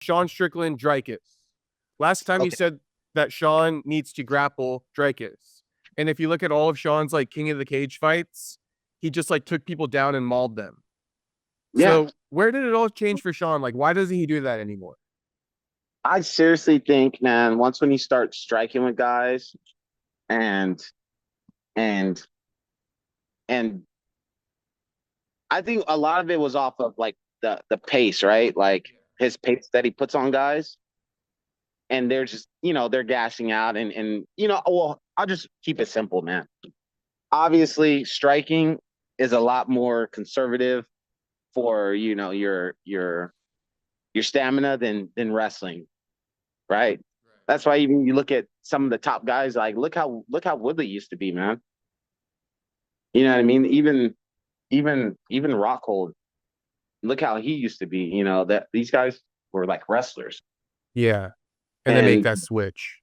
Sean Strickland, Dricus. Last time he Okay. said that Sean needs to grapple Dricus. And if you look at all of Sean's like King of the Cage fights, he just like took people down and mauled them. Yeah. So where did it all change for Sean? Like, why doesn't he do that anymore? I seriously think, man, once when you start striking with guys and and and I think a lot of it was off of like the pace, right? Like his pace that he puts on guys, and they're just they're gashing out, and well, I'll just keep it simple, man. Obviously, striking is a lot more conservative for your stamina than wrestling, right? That's why even you look at some of the top guys, like look how Woodley used to be, man. You know what I mean? Even Rockhold, look how he used to be. That these guys were like wrestlers, Yeah. And then make and that switch.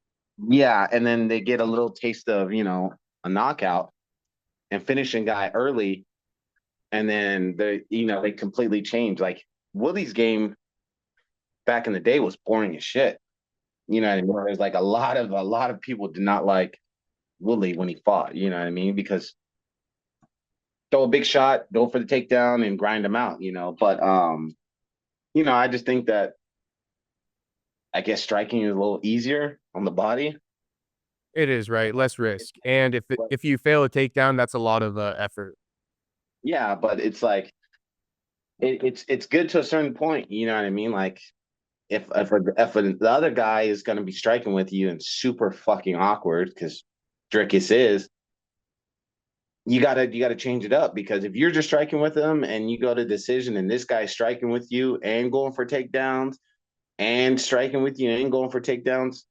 yeah, and then they get a little taste of a knockout and finishing guy early, and then they completely change. Like Woodley's game back in the day was boring as shit. You know what I mean? There's like a lot of people did not like Woodley when he fought. You know what I mean? Because throw a big shot, go for the takedown, and grind him out. But I just think that I guess striking is a little easier on the body. It is, right? Less risk. And But if you fail a takedown, that's a lot of effort. yeah, but it's like it's good to a certain point. You know what I mean? Like if the other guy is going to be striking with you and super fucking awkward because Dricus is, you gotta change it up because if you're just striking with him and you go to decision and this guy's striking with you and going for takedowns and striking with you and going for takedowns,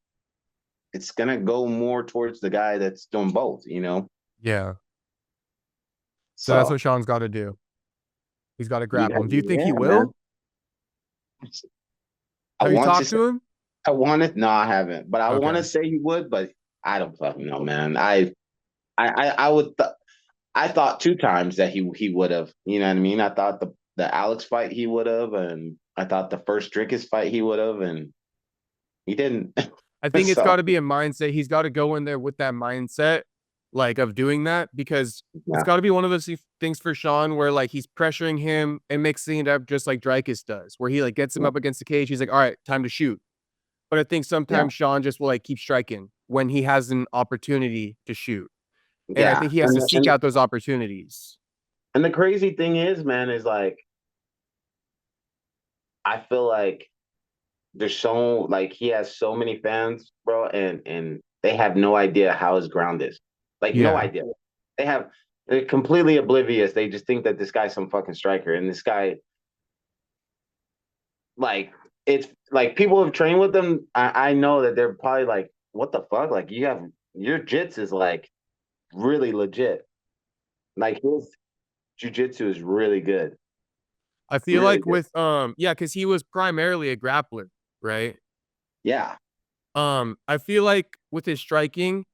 it's gonna go more towards the guy that's doing both. Yeah. So that's So what Sean's got to do. He's got to you grapple got him. Do you think he yeah, man. will? I Have you want to talked say to him? I want to no, I haven't, but I want to Okay. say he would, but I don't fucking know, man. I would I thought two times that he would have. You know what I mean? I thought the Alex fight he would have, and I thought the first Dricus fight he would have, and he didn't. I think it's got So to be a mindset. He's got to go in there with that mindset, like of doing that, because it's yeah, got to be one of those things for Sean where like he's pressuring him and mixing it up just like Dricus does, where he like gets him yeah, up against the cage. He's like, all right, time to shoot. But I think yeah, sometimes Sean just will like keep striking when he has an opportunity to shoot. And I yeah. think he has to seek out those opportunities. And the crazy thing is, man, is like I feel like there's so like he has so many fans, bro, and they have no idea how his ground is. Like no Yeah. idea. They're completely oblivious. They just think that this guy's some fucking striker, and this guy like it's like people have trained with them. I know that they're probably like, what the fuck? Like your jits is like really legit. Like his jujitsu is really good. I feel Really like good. with yeah, because he was primarily a grappler, right? Yeah. I feel like with his striking,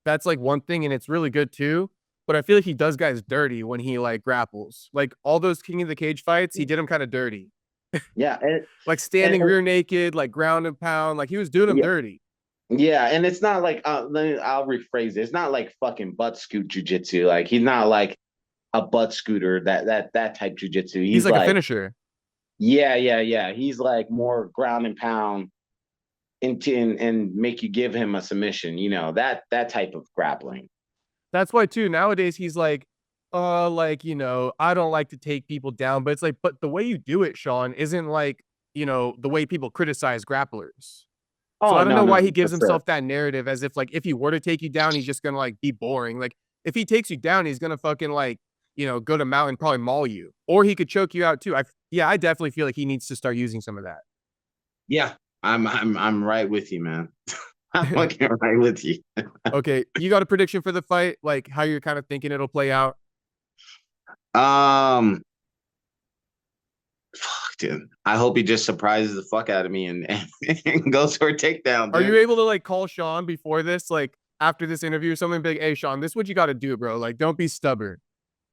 that's like one thing, and it's really good too. But I feel like he does guys dirty when he like grapples. Like all those King of the Cage fights, he did them kind of dirty. Yeah. Like And, standing and rear naked, like ground and pound, like he was doing them yeah. dirty. Yeah, and it's not like I'll rephrase it. It's not like fucking butt scoot jujitsu. Like he's not like a butt scooter that type jujitsu. He's He's like a like finisher. yeah. He's like more ground and pound and make you give him a submission. That type of grappling. That's why too, nowadays he's like, I don't like to take people down, but it's like, but the way you do it, Sean, isn't like, the way people criticize grapplers. So Oh I don't no know no why he for gives sure. himself that narrative as if like if he were to take you down, he's just gonna like be boring. Like if he takes you down, he's gonna fucking like, go to mountain probably maul you. Or he could choke you out too. I definitely feel like he needs to start using some of Yeah, I'm right with you, man. I'm that. fucking right with you. Okay, you got a prediction for the fight? Like how you're kind of thinking it'll play out? Um, Fuck, dude. I hope he just surprises the fuck out of me and goes for a takedown, Are you dude. able to like call Sean before this, like after this interview or something big? Hey Sean, this is what you gotta do, bro. Like don't be stubborn.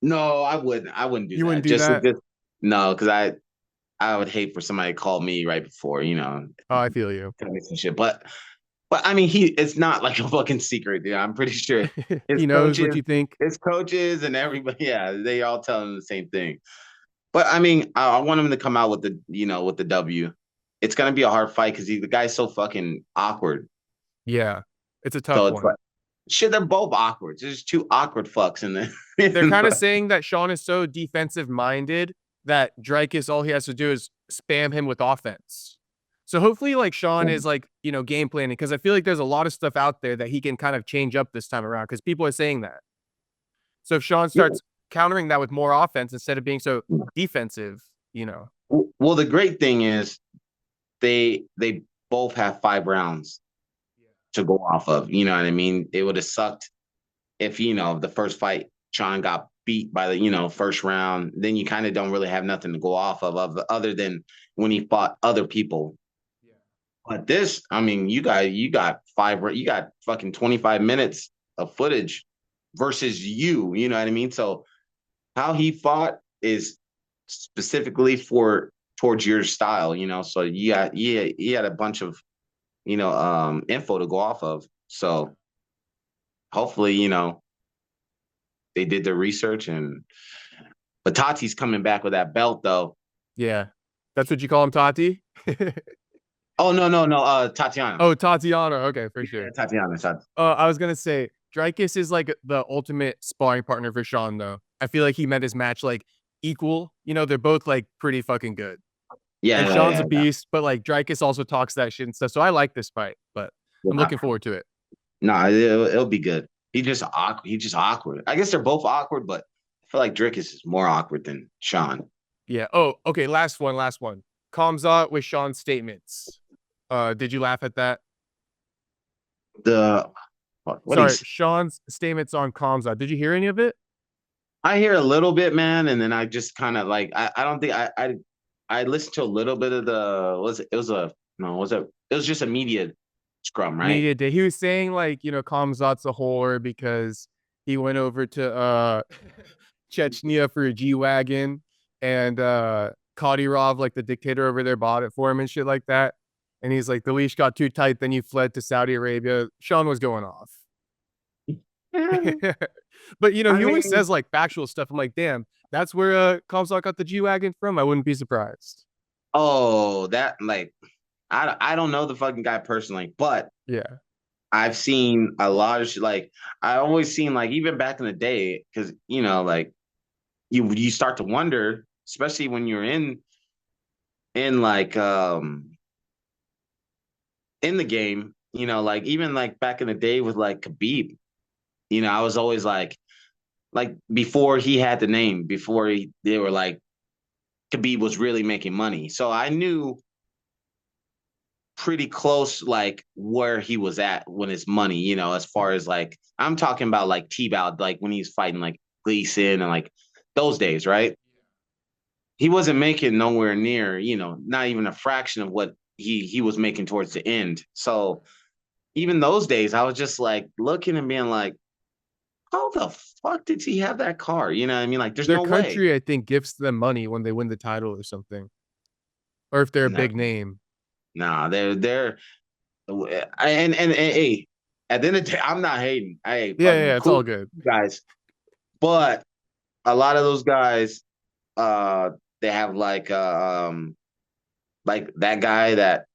No, I wouldn't. I wouldn't do You wouldn't that. do Just that? no, because I would hate for somebody to call me right before, Oh, I feel you. tell me some shit. But I mean, it's not like a fucking secret, dude. I'm pretty sure his He knows what coaches, you think. his coaches, and everybody, yeah, they all tell him the same thing. But I mean, I want him to come out with the W. It's gonna be a hard fight because the guy's so fucking awkward. Yeah, it's a So tough it's one. like, shit, they're both awkward. There's two awkward fucks in the. They're kind of saying that Sean is so defensive minded that Dricus, all he has to do is spam him with offense. So hopefully, like Sean is like, game planning because I feel like there's a lot of stuff out there that he can kind of change up this time around because people are saying that. So if Sean starts countering that with more offense instead of being so defensive. Well, the great thing is they both have 5 rounds to go off of. You know what I mean? It would have sucked if the first fight Sean got beat by the first round. Then you kind of don't really have nothing to go off of other than when he fought other people. But this, I mean, you got fucking 25 minutes of footage versus you know what I mean? So how he fought is specifically towards your style. So he had a bunch of info to go off of. So hopefully, they did their research but Tati's coming back with that belt though. Yeah. That's what you call him, Tati? Oh no, Tatiana. Oh, Tatiana. Okay, for sure. Yeah, Tatiana. I was gonna say Dricus is like the ultimate sparring partner for Sean, though. I feel like he met his match like equal. They're both like pretty fucking good. Yeah, And yeah, Sean's a yeah. beast, but like Dricus also talks that shit and stuff. So I like this fight, but I'm Yeah. looking forward to it. No, it'll be good. He's just awkward. He's just awkward. I guess they're both awkward, but I feel like Dricus is more awkward than Sean. Yeah. Oh, okay. Last one. Kamzat with Sean's statements. Did you laugh at that? The what Sorry, he's Sean's statements on Kamzat. Did you hear any of it? I hear a little bit, man, and then I just kind of like I don't think I listened to a little bit of it was just a media scrum, right? Media day. He was saying like, Kamzat's a whore because he went over to Chechnya for a G-Wagon and Kadyrov, like the dictator over there, bought it for him and shit like that. And he's like, the leash got too tight, then you fled to Saudi Arabia. Sean was going off. But he always says like factual stuff. I'm like, damn, that's where Kamzat got the G-Wagon from. I wouldn't be surprised. Oh, that like I don't know the fucking guy personally, but Yeah. I've seen a lot of like I always seen like even back in the day because like you start to wonder, especially when you're in like in the game, like even like back in the day with like Khabib, I was always like before he had the name, before they were like Khabib was really making money. So I knew pretty close like where he was at when his money, as far as like I'm talking about like T-Bow, like when he's fighting like Gleason and like those days, right? He wasn't making nowhere near, not even a fraction of what he was making towards the end. So even those days, I was just like looking and being like, how the fuck did he have that car? You know what I mean? Like, there's Their no way. country, I think, gifts them money when they win the title or something. Or if they're a No, big name. nah, they're and hey, at the end of the day, I'm not hating. Hey, Yeah, fucking it's cool all good. guys. But a lot of those guys, they have like that guy that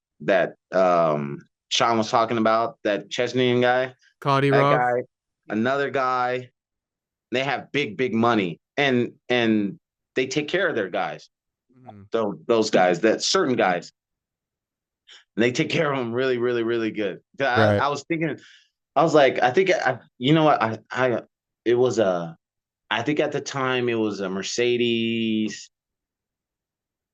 Sean was talking about, that Chechnyan guy, that Kadyrov. guy, another guy. They have big money, and they take care of their guys. Mhm. Those guys, that certain guys, and they take care of them really, really, really good. Right. I was thinking, I was like, I think you know what, it was I think at the time it was a Mercedes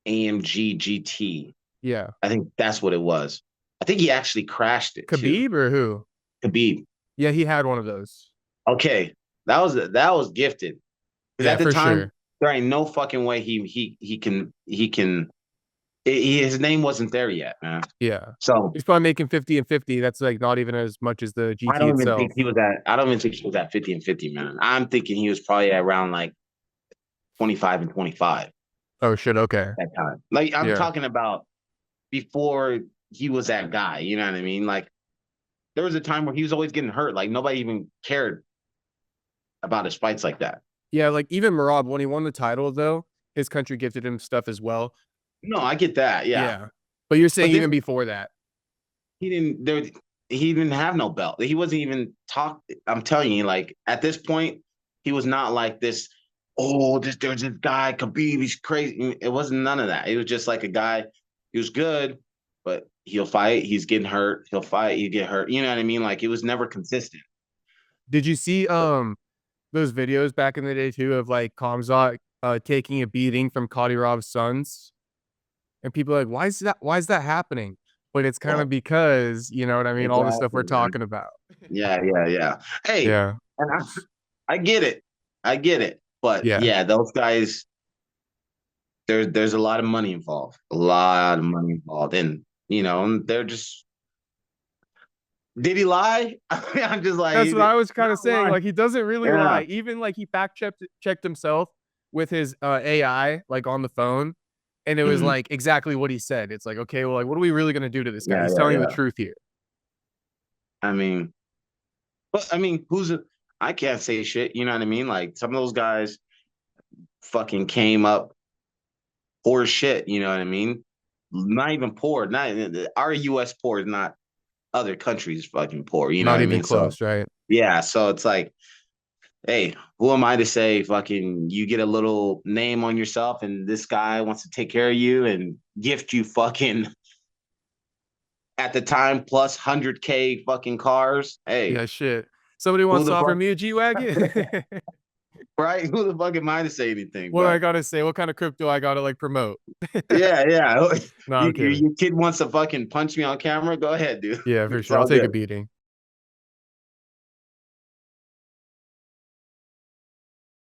AMG GT. Yeah. I think that's what it was. I think he actually crashed it too. Khabib or who? Khabib. Yeah, he had one of those. Okay, that was gifted. Because Yeah, at the for time, sure. there ain't no fucking way he can. His name wasn't there yet, man. Yeah. So He's probably making 50 and 50. That's like not even as much as the I GT don't even itself. think he was at. I don't even think he was at 50 and 50, man. I'm thinking he was probably at around like 25 and 25. Oh shit. Okay. that time. Like I'm Yeah. talking about before he was that guy. You know what I mean? Like there was a time where he was always getting hurt. Like nobody even cared about his fights like that. Yeah. Like even Marab, when he won the title, though, his country gifted him stuff as well. No, I get that. Yeah. Yeah. But you're saying But then even before that. he didn't there he didn't have no belt. He wasn't even talk. I'm telling you, like at this point, he was not like this. Oh, there's this guy Khabib. He's crazy. It wasn't none of that. It was just like a guy. He was good, but he'll fight. He's getting hurt. He'll fight. He get hurt. You know what I mean? Like it was never consistent. Did you see those videos back in the day too of like Kamzat taking a beating from Kadyrov's sons? And people are like, why is that happening? But it's kind of Well, because, you know what I mean, all the stuff exactly, we're man. talking about. Yeah. Hey, Yeah. and I get it. I get it. But Yeah. yeah, those guys. There's a lot of money involved. A lot of money involved, and they're just. Did he lie? I'm just like, That's what I was kind of not saying. lying. Like he doesn't really Yeah. lie. Even like he fact checked himself with his AI like on the phone, and it was Mhm. like exactly what he said. It's like, okay, well, like what are we really gonna do to this guy? Yeah, He's yeah, telling you the yeah. truth here. I mean, but I mean, I can't say shit. You know what I mean? Like some of those guys fucking came up poor shit. You know what I mean? Not even poor. Not our U.S. poor is not other countries fucking poor. You know Not what I even mean? So close, right? yeah. So it's like, hey, who am I to say fucking you get a little name on yourself and this guy wants to take care of you and gift you fucking at the time plus 100K fucking cars? Hey, Yeah, shit. Somebody who wants to the offer fuck, me a G wagon. right? Who the fuck am I to say anything? What do I But gotta say? What kind of crypto I gotta like promote? yeah. No, I'm kidding. Your kid wants to fucking punch me on camera. Go ahead, dude. Yeah, for It's sure. I'll all take a good. beating.